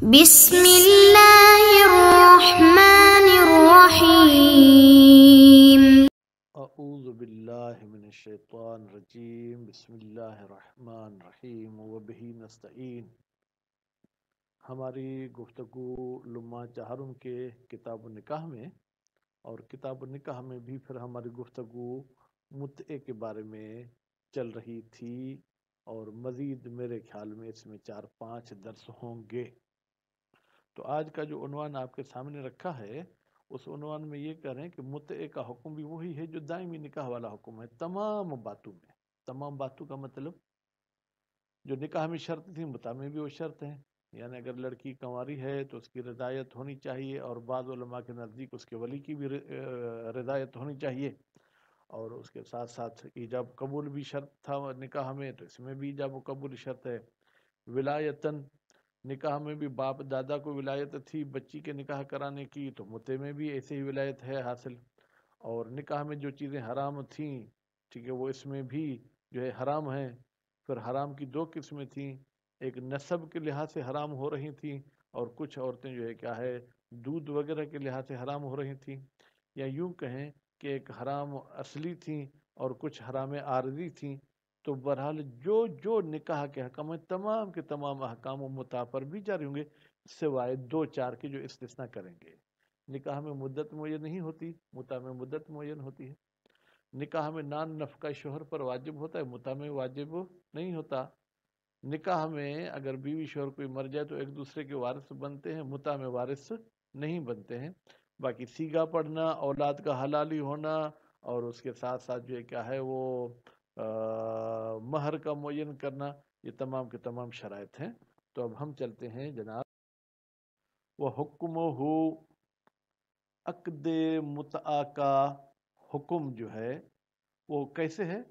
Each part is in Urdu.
بسم اللہ الرحمن الرحیم۔ اعوذ باللہ من الشیطان الرجیم، بسم اللہ الرحمن الرحیم وبہ نستعین۔ ہماری گفتگو لمحہ چہارم کے کتاب النکاح میں اور کتاب النکاح میں بھی پھر ہماری گفتگو متعے کے بارے میں چل رہی تھی، اور مزید میرے خیال میں اس میں 4-5 درس ہوں گے۔ تو آج کا جو عنوان آپ کے سامنے رکھا ہے، اس عنوان میں یہ کہہ رہے ہیں کہ متعے کا حکم بھی وہی ہے جو دائمی نکاح والا حکم ہے تمام باتوں میں۔ تمام باتوں کا مطلب جو نکاح میں شرط تھی متع میں بھی وہ شرط ہیں، یعنی اگر لڑکی کنواری ہے تو اس کی رضایت ہونی چاہیے، اور بعض علماء کے نزدیک اس کے ولی کی بھی رضایت ہونی چاہیے، اور اس کے ساتھ ساتھ ایجاب قبول بھی شرط تھا نکاح میں، تو اس میں بھی ایجاب و قبول شرط ہے۔ ولایتاً نکاح میں بھی باپ دادا کو ولایت تھی بچی کے نکاح کرانے کی، تو متع میں بھی ایسے ہی ولایت ہے حاصل۔ اور نکاح میں جو چیزیں حرام تھیں، ٹھیک ہے، وہ اس میں بھی جو ہے حرام ہیں۔ پھر حرام کی 2 قسمیں تھیں، ایک نسب کے لحاظ سے حرام ہو رہی تھیں، اور کچھ عورتیں جو ہے کیا ہے دودھ وغیرہ کے لحاظ سے حرام ہو رہی تھیں، یا یوں کہیں کہ ایک حرام اصلی تھیں اور کچھ حرام عارضی تھیں۔ تو بہرحال جو نکاح کے حکم ہیں تمام کے تمام احکام و متع پر بھی جاری ہوں گے، سوائے 2-4 کے جو استثناء کریں گے۔ نکاح میں مدت معین نہیں ہوتی، متع میں مدت معین ہوتی ہے۔ نکاح میں نان نفقہ شوہر پر واجب ہوتا ہے، متع میں واجب نہیں ہوتا۔ نکاح میں اگر بیوی شوہر کوئی مر جائے تو ایک دوسرے کے وارث بنتے ہیں، متع میں وارث نہیں بنتے ہیں۔ باقی سیگا پڑھنا، اولاد کا حلالی ہونا، اور اس کے ساتھ ساتھ جو ہے کیا ہے وہ مہر کا معین کرنا، یہ تمام کے تمام شرائط ہیں۔ تو اب ہم چلتے ہیں جناب، وہ حکمہ عقد متع کا حکم جو ہے وہ کیسے ہے،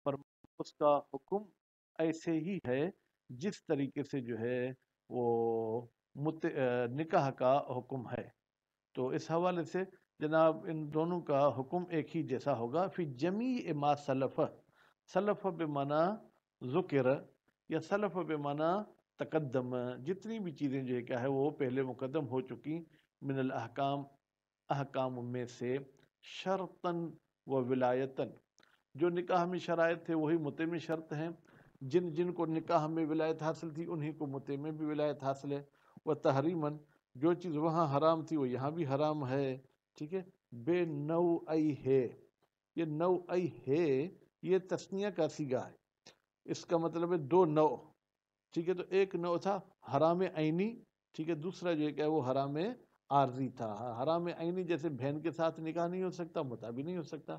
پر اس کا حکم ایسے ہی ہے جس طریقے سے جو ہے وہ نکاح کا حکم ہے۔ تو اس حوالے سے جناب ان دونوں کا حکم ایک ہی جیسا ہوگا۔ فی جمیع ما سلف، سلف بمعنی ذکر یا سلف بمعنی تقدم، جتنی بھی چیزیں جو ہے کیا ہے وہ پہلے مقدم ہو چکی، من الاحکام، احکام میں سے، شرطاً و ولایتاً، جو نکاح میں شرائط تھے وہی متع میں شرط ہیں، جن کو نکاح میں ولایت حاصل تھی انہی کو متع میں بھی ولایت حاصل ہے۔ وہ تحریماً، جو چیز وہاں حرام تھی وہ یہاں بھی حرام ہے، ٹھیک ہے۔ بے نوعی ہے، یہ نوعی ہے یہ تثنیہ کا صیغہ ہے، اس کا مطلب ہے 2 نوع، ٹھیک ہے۔ تو ایک نوع تھا حرام عینی، ٹھیک ہے، دوسرا جو ہے کہ وہ حرام عارضی تھا۔ حرام عینی جیسے بہن کے ساتھ نکاح نہیں ہو سکتا، متع بھی نہیں ہو سکتا،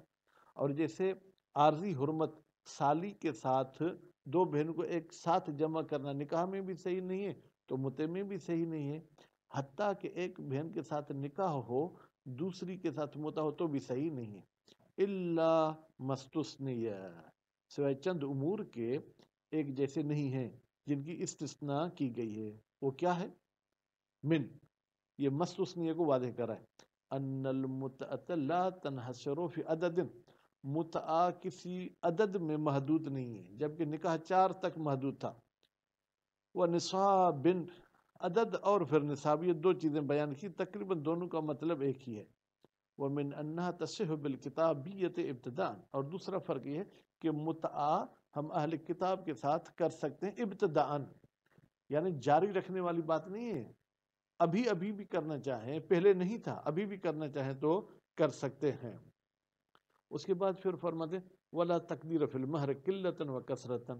اور جیسے عارضی حرمت سالی کے ساتھ 2 بہن کو ایک ساتھ جمع کرنا نکاح میں بھی صحیح نہیں ہے تو متع میں بھی صحیح نہیں ہے، حتیٰ کہ ایک بہن کے ساتھ نکاح ہو دوسری کے ساتھ متع ہو تو بھی صحیح نہیں ہے، الا مستثنیہ، سوائے چند امور کے ایک جیسے نہیں ہیں جن کی استثناء کی گئی ہے۔ وہ کیا ہے؟ من، یہ مستثنیہ کو واضح کر رہا ہے، ان المتعۃ لا تنحصر فی عدد، متع کسی عدد میں محدود نہیں ہے، جبکہ نکاح 4 تک محدود تھا۔ وہ نصاب، عدد اور پھر نصاب، یہ 2 چیزیں بیان کی، تقریباً دونوں کا مطلب ایک ہی ہے۔ ومن انہا تصح بالکتابیت ابتداء، اور دوسرا فرق یہ ہے کہ متع ہم اہل کتاب کے ساتھ کر سکتے ہیں ابتداء، یعنی جاری رکھنے والی بات نہیں ہے، ابھی بھی کرنا چاہیں، پہلے نہیں تھا، ابھی بھی کرنا چاہیں تو کر سکتے ہیں۔ اس کے بعد پھر فرماتے ولا تقدیر فی المہر قلۃ و کثرۃ،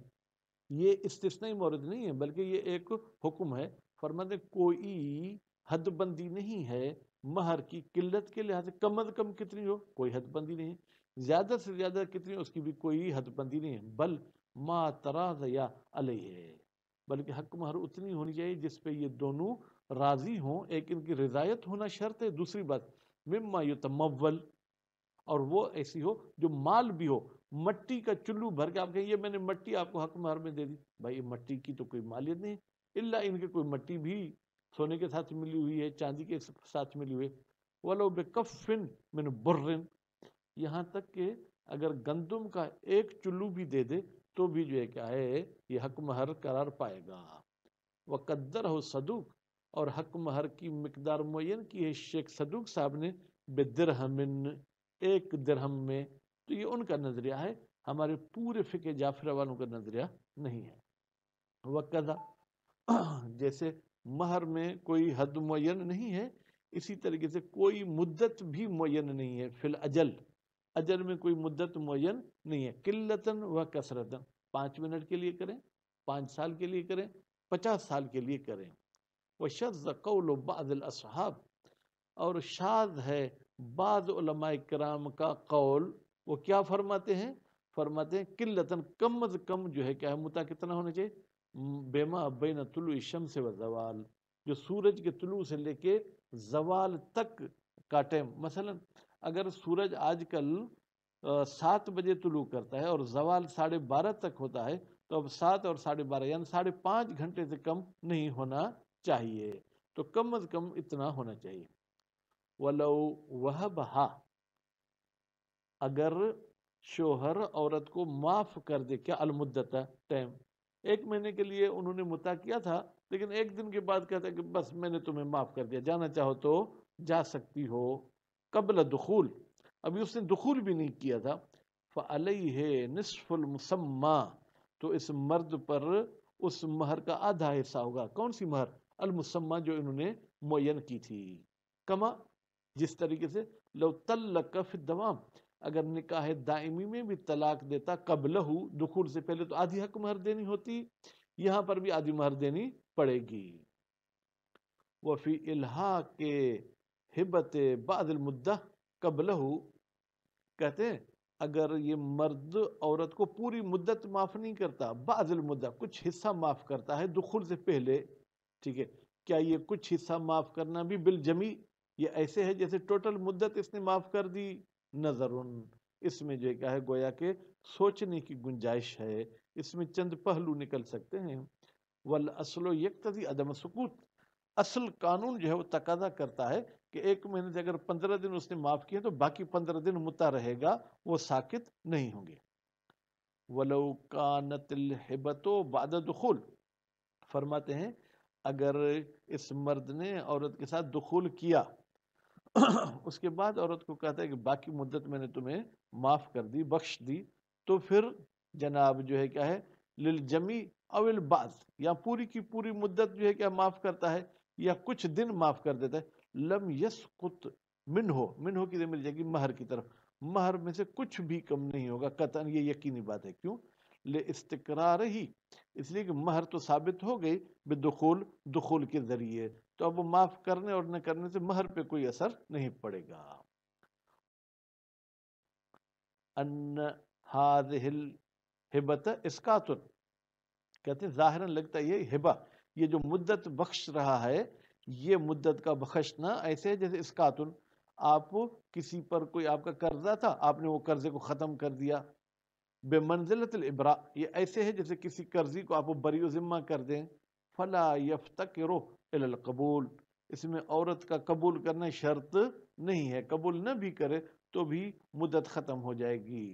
یہ استثنائی مورد نہیں ہے بلکہ یہ ایک حکم ہے۔ فرماتے کوئی حد بندی نہیں ہے مہر کی قلت کے لحاظ سے، کم از کم کتنی ہو کوئی حد بندی نہیں ہے، زیادہ سے زیادہ کتنی ہو اس کی بھی کوئی حد بندی نہیں ہے، بل ما تراضی علیہ، بلکہ حق مہر اتنی ہونی چاہیے جس پہ یہ دونوں راضی ہوں، ایک ان کی رضایت ہونا شرط ہے، دوسری بات مما یتمول، اور وہ ایسی ہو جو مال بھی ہو، مٹی کا چلو بھر کے آپ کہیں یہ میں نے مٹی آپ کو حق مہر میں دے دی، بھائی مٹی کی تو کوئی مالیت نہیں، الا ان کے کوئی مٹی بھی سونے کے ساتھ ملی ہوئی ہے، چاندی کے ساتھ ملی ہوئی ہے، ولو بکف من بر، یہاں تک کہ اگر گندم کا 1 چلو بھی دے دے تو بھی جو ہے کیا ہے یہ حق مہر قرار پائے گا۔ وقدرہ صدوق، اور حق مہر کی مقدار معین کی ہے شیخ صدوق صاحب نے بدرہمن، ایک درہم میں. تو یہ ان کا نظریہ ہے، ہمارے پورے فقہ جعفریہ والوں کا نظریہ نہیں ہے. وقضا، جیسے مہر میں کوئی حد معین نہیں ہے، اسی طریقے سے کوئی مدت بھی معین نہیں ہے. فی الاجل، اجل میں کوئی مدت معین نہیں ہے. قلتاً و کثرتاً، 5 منٹ کے لیے کریں، 5 سال کے لیے کریں، 50 سال کے لیے کریں. وشذ قول بعض الاصحاب، اور شاذ ہے بعض علماء کرام کا قول. وہ کیا فرماتے ہیں؟ فرماتے ہیں قلتاً، کم از کم جو ہے کیا ہے، متا کتنا ہونا چاہیے؟ بیما بین طلوع الشمس و زوال، جو سورج کے طلوع سے لے کے زوال تک کا ٹائم. مثلا اگر سورج آج کل 7 بجے طلوع کرتا ہے اور زوال 12:30 تک ہوتا ہے، تو اب 7 اور 12:30 یعنی 5.5 گھنٹے سے کم نہیں ہونا چاہیے. تو کم از کم اتنا ہونا چاہیے. وَلَوْ وَهَبَهَا، اگر شوہر عورت کو معاف کر دے، کیا المدت ٹائم، 1 مہینے کے لیے انہوں نے متا کیا تھا، لیکن 1 دن کے بعد کہتا ہے کہ بس میں نے تمہیں معاف کر دیا، جانا چاہو تو جا سکتی ہو. قبل دخول، ابھی اس نے دخول بھی نہیں کیا تھا. فعلیہ نصف المسمى، تو اس مرد پر اس مہر کا آدھا حصہ ہوگا. کون سی مہر؟ المسمى، جو انہوں نے معین کی تھی. کما، جس طریقے سے لو طلق فی الدوام، اگر نکاح دائمی میں بھی طلاق دیتا قبلہ، دخول سے پہلے، تو آدھی حق مہر دینی ہوتی، یہاں پر بھی آدھی مہر دینی پڑے گی. وفی الحاق ہبت بعض المدہ قبلہ، کہتے ہیں اگر یہ مرد عورت کو پوری مدت معاف نہیں کرتا، بعض المدہ، کچھ حصہ معاف کرتا ہے دخول سے پہلے، ٹھیک ہے، کیا یہ کچھ حصہ معاف کرنا بھی بالجمی، یہ ایسے ہے جیسے ٹوٹل مدت اس نے معاف کر دی؟ نظر، اس میں جو کیا ہے گویا کہ سوچنے کی گنجائش ہے، اس میں چند پہلو نکل سکتے ہیں. والاصل یقتضی عدم سکوت، اصل قانون جو ہے وہ تقاضا کرتا ہے کہ 1 مہینے سے اگر 15 دن اس نے معاف کیے تو باقی 15 دن متا رہے گا، وہ ساکت نہیں ہوں گے. ولو کانت الہبۃ بعد دخول، فرماتے ہیں اگر اس مرد نے عورت کے ساتھ دخول کیا، اس کے بعد عورت کو کہتا ہے کہ باقی مدت میں نے تمہیں معاف کر دی، بخش دی، تو پھر جناب جو ہے کیا ہے للجمی او البعض، یا پوری کی پوری مدت جو ہے کیا معاف کرتا ہے یا کچھ دن معاف کر دیتا ہے. لم یسقط منہ کی مل جائے گی مہر کی طرف، مہر میں سے کچھ بھی کم نہیں ہوگا قطعاً، یہ یقینی بات ہے. کیوں؟ لاستقرار ہی، اس لیے کہ مہر تو ثابت ہو گئی دخول کے ذریعے، تو اب وہ معاف کرنے اور نہ کرنے سے مہر پہ کوئی اثر نہیں پڑے گا. ان هذه الہبۃ اسقاط، کہتے ہیں ظاہراً لگتا ہے یہ ہبہ، یہ جو مدت بخش رہا ہے، یہ مدت کا بخشنا ایسے ہے جیسے اسقاط، آپ کسی پر کوئی آپ کا قرضہ تھا، آپ نے وہ قرضے کو ختم کر دیا. بے منزلت الابراء، یہ ایسے ہے جیسے کسی قرضی کو آپ بری و ذمہ کر دیں. فلا یفتقر الی القبول، اس میں عورت کا قبول کرنا شرط نہیں ہے، قبول نہ بھی کرے تو بھی مدت ختم ہو جائے گی.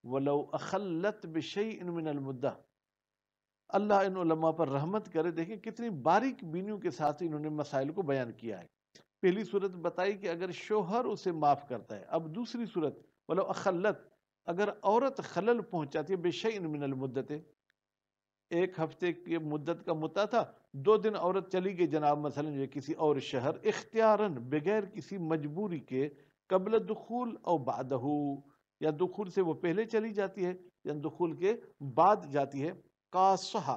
ولو اخلت بشیء من المدہ، اللہ ان علماء پر رحمت کرے، دیکھیں کتنی باریک بینیوں کے ساتھ انہوں نے مسائل کو بیان کیا ہے. پہلی صورت بتائی کہ اگر شوہر اسے معاف کرتا ہے، اب دوسری صورت ولو اخلت، اگر عورت خلل پہنچاتی ہے بشیء من المدت، 1 ہفتے کی مدت کا متا تھا، 2 دن عورت چلی گئی جناب مثلا جو کسی اور شہر، اختیاراً، بغیر کسی مجبوری کے، قبل دخول او بعدہ، یا دخول سے وہ پہلے چلی جاتی ہے یا دخول کے بعد جاتی ہے. قاصحہ،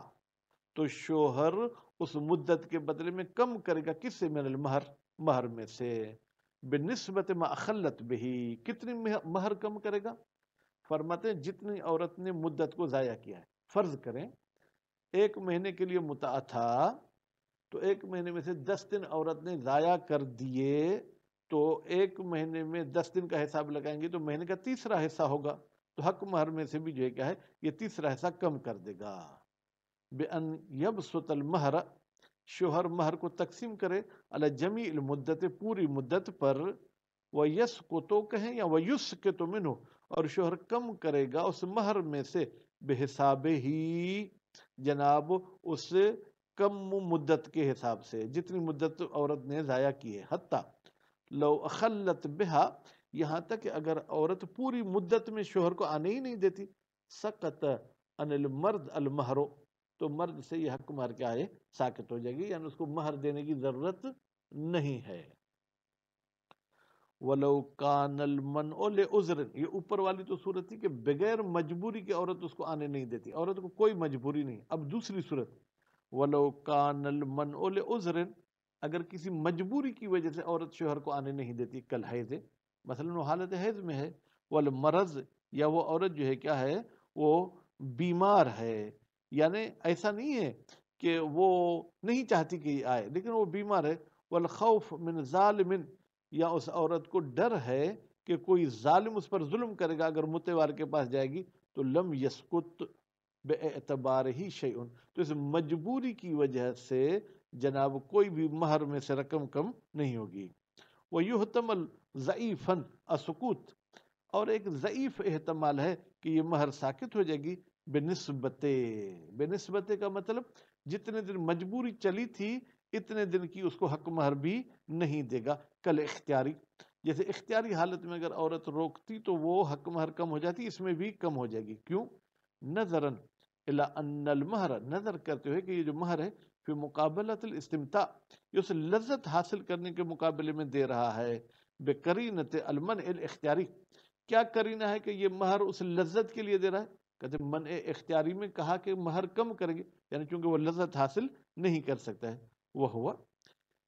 تو شوہر اس مدت کے بدلے میں کم کرے گا، کس سے؟ من المہر، مہر میں سے. بنسبت ما اخلت بہی، کتنی مہر کم کرے گا؟ فرماتے ہیں جتنی عورت نے مدت کو ضائع کیا ہے. فرض کریں 1 مہینے کے لیے متع تھا، تو 1 مہینے میں سے 10 دن عورت نے ضائع کر دیے، تو 1 مہینے میں 10 دن کا حساب لگائیں گے تو مہینے کا تیسرا حصہ ہوگا، تو حق مہر میں سے بھی جو ہے کیا ہے یہ تیسرا حصہ کم کر دے گا. بأن یبسط المہر، شوہر مہر کو تقسیم کرے علی جمیع المدت، پوری مدت پر. ویسقط کہیں یا ویسقط منہ، اور شوہر کم کرے گا اس مہر میں سے بحساب ہی، جناب اس کم مدت کے حساب سے، جتنی مدت عورت نے ضائع کی ہے. حتیٰ لو اخلت بہا، یہاں تک کہ اگر عورت پوری مدت میں شوہر کو آنے ہی نہیں دیتی، سقط عن المرد المہر، تو مرد سے یہ حق مہر کیا ہے، ساقط ہو جائے گی، یعنی اس کو مہر دینے کی ضرورت نہیں ہے. وَلَوْ كَانَ الْمَنْعُ لِعُذْرٍ، یہ اوپر والی تو صورت تھی کہ بغیر مجبوری کے عورت اس کو آنے نہیں دیتی، عورت کو کوئی مجبوری نہیں. اب دوسری صورت، وَلَوْ كَانَ الْمَنْعُ لِعُذْرٍ، اگر کسی مجبوری کی وجہ سے عورت شوہر کو آنے نہیں دیتی، کل حیض، مثلا وہ حالت حیض میں ہے، والمرض، یا وہ عورت جو ہے کیا ہے، وہ بیمار ہے، یعنی ایسا نہیں ہے کہ وہ نہیں چاہتی کہ یہ آئے لیکن وہ بیمار ہے، والخوف من ظالم، یا اس عورت کو ڈر ہے کہ کوئی ظالم اس پر ظلم کرے گا اگر متوار کے پاس جائے گی، تو لم یسکت باعتبار ہی شیئن، تو اس مجبوری کی وجہ سے جناب کوئی بھی مہر میں سے رقم کم نہیں ہوگی. وَيُحْتَمَلْ ضَعِيفًا السُّكُوت، اور ایک ضعیف احتمال ہے کہ یہ مہر ساکت ہو جائے گی بنسبت، بنسبت کا مطلب جتنے دن مجبوری چلی تھی اتنے دن کی اس کو حق مہر بھی نہیں دے گا. کل اختیاری، جیسے اختیاری حالت میں اگر عورت روکتی تو وہ حق مہر کم ہو جاتی، اس میں بھی کم ہو جائے گی. کیوں؟ نظراً الی ان المہر، نظر کرتے ہوئے کہ یہ جو مہر ہے فی مقابلۃ الاستمتاع، یہ اس لذت حاصل کرنے کے مقابلے میں دے رہا ہے، بقرینۃ المنع الاختیاری، کیا قرینہ ہے کہ یہ مہر اس لذت کے لیے دے رہا ہے؟ کہتے منع اختیاری میں کہا کہ مہر کم کریں گے، یعنی چونکہ وہ لذت حاصل نہیں کر سکتا ہے. وہ ہوا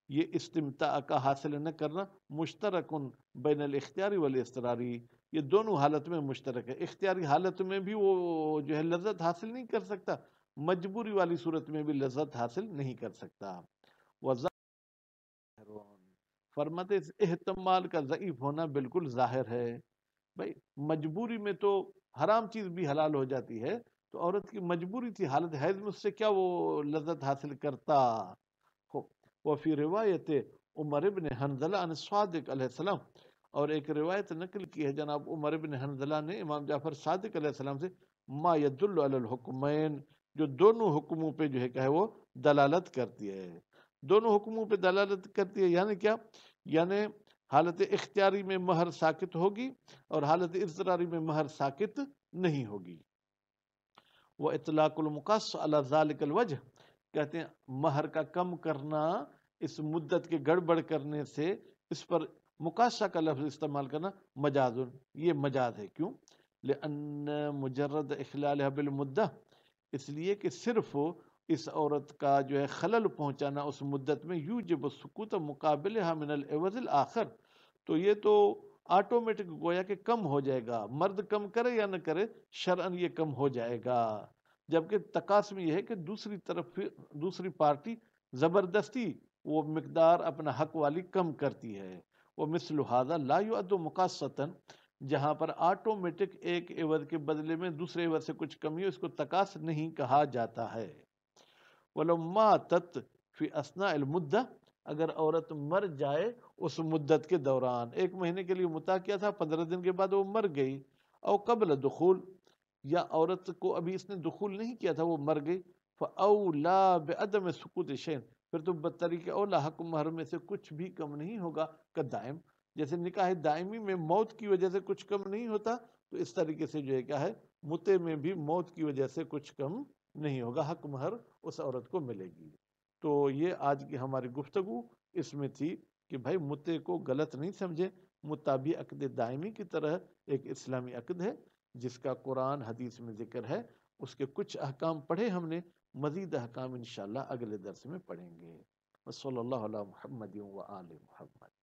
یہ استمتاع کا حاصل نہ کرنا مشترکن بین الاختیاری والاضطراری، یہ دونوں حالت میں مشترک ہے. اختیاری حالت میں بھی وہ جو ہے لذت حاصل نہیں کر سکتا، مجبوری والی صورت میں بھی لذت حاصل نہیں کر سکتا. فرماتے اس احتمال کا ضعیف ہونا بالکل ظاہر ہے. بھائی مجبوری میں تو حرام چیز بھی حلال ہو جاتی ہے، تو عورت کی مجبوری تھی حالت حیض میں، اس سے کیا وہ لذت حاصل کرتا. وفی روایت عمر ابن حنظلہ عن صادق علیہ السلام، اور ایک روایت نقل کی ہے جناب عمر ابن حنظلہ نے امام جعفر صادق علیہ السلام سے، ما یدل علی الحکمین، جو دونوں حکموں پہ جو ہے کہ وہ دلالت کرتی ہے، دونوں حکموں پہ دلالت کرتی ہے. یعنی کیا؟ یعنی حالت اختیاری میں مہر ساکت ہوگی اور حالت اضطراری میں مہر ساکت نہیں ہوگی. وہ اطلاق المقص علی ذالک الوجہ، کہتے ہیں مہر کا کم کرنا اس مدت کے گڑبڑ کرنے سے، اس پر مقاصہ کا لفظ استعمال کرنا مجاز، یہ مجاز ہے. کیوں؟ لأن مجرد اخلالها بالمدہ، اس لیے کہ صرف اس عورت کا جو ہے خلل پہنچانا اس مدت میں یوجب السکوت مقابلها من العوض الآخر، تو یہ تو آٹومیٹک گویا کہ کم ہو جائے گا، مرد کم کرے یا نہ کرے شرعن یہ کم ہو جائے گا. جبکہ تقاسم یہ ہے کہ دوسری طرف دوسری پارٹی زبردستی وہ مقدار اپنا حق والی کم کرتی ہے. وہ مثل هذا لا يؤد مقاصتاً، جہاں پر آٹومیٹک ایک عوض کے بدلے میں دوسرے عوض سے کچھ کمی ہو، اس کو تقاص نہیں کہا جاتا ہے. وَلَوْ مَاتَتْ فِي أَثْنَاءِ الْمُدَّةِ، اگر عورت مر جائے اس مدت کے دوران، 1 مہینے کے لیے مطاع کیا تھا، 15 دن کے بعد وہ مر گئی، او قبل دخول، یا عورت کو ابھی اس نے دخول نہیں کیا تھا وہ مر گئی، فَأَوْلَا بِعَدَمِ سُقُوطِ شَيْءٍ، پھر تو بطریق اولا حق مہر میں سے کچھ بھی کم نہیں ہوگا. کدائم، جیسے نکاح دائمی میں موت کی وجہ سے کچھ کم نہیں ہوتا، تو اس طریقے سے جو ہے کیا ہے متے میں بھی موت کی وجہ سے کچھ کم نہیں ہوگا، حق مہر اس عورت کو ملے گی. تو یہ آج کی ہماری گفتگو اس میں تھی کہ بھائی متے کو غلط نہیں سمجھے، متع بھی عقد دائمی کی طرح ایک اسلامی عقد ہے جس کا قرآن حدیث میں ذکر ہے. اس کے کچھ احکام پڑھے ہم نے، مزید احکام انشاءاللہ اگلے درس میں پڑھیں گے. وصلی اللہ علی محمد و آل محمد.